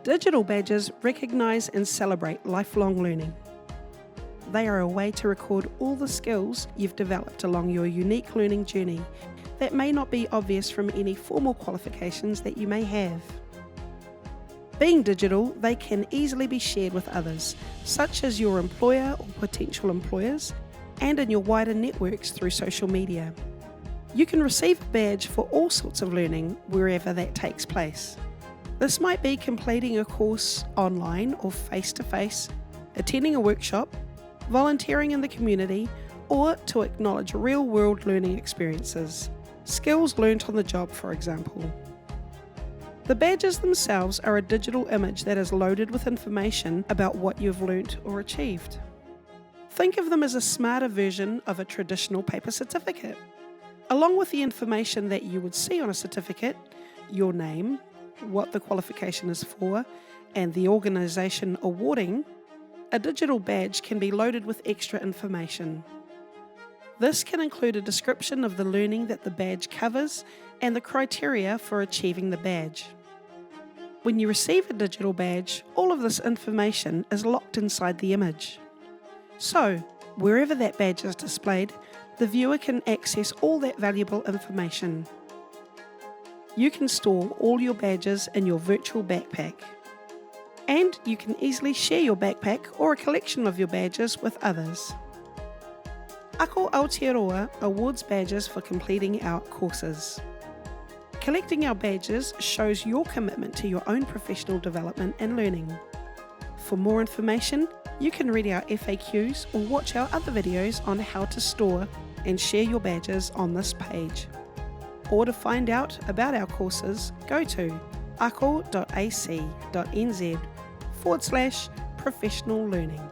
Digital badges recognise and celebrate lifelong learning. They are a way to record all the skills you've developed along your unique learning journey that may not be obvious from any formal qualifications that you may have. Being digital, they can easily be shared with others, such as your employer or potential employers, and in your wider networks through social media. You can receive a badge for all sorts of learning wherever that takes place. This might be completing a course online or face-to-face, attending a workshop, volunteering in the community, or to acknowledge real-world learning experiences, skills learnt on the job, for example. The badges themselves are a digital image that is loaded with information about what you've learnt or achieved. Think of them as a smarter version of a traditional paper certificate. Along with the information that you would see on a certificate, your name, what the qualification is for, and the organisation awarding, a digital badge can be loaded with extra information. This can include a description of the learning that the badge covers and the criteria for achieving the badge. When you receive a digital badge, all of this information is locked inside the image. So, wherever that badge is displayed, the viewer can access all that valuable information. You can store all your badges in your virtual backpack. And you can easily share your backpack or a collection of your badges with others. Aotearoa awards badges for completing our courses. Collecting our badges shows your commitment to your own professional development and learning. For more information, you can read our FAQs or watch our other videos on how to store and share your badges on this page. Or to find out about our courses, go to ako.ac.nz/professional learning.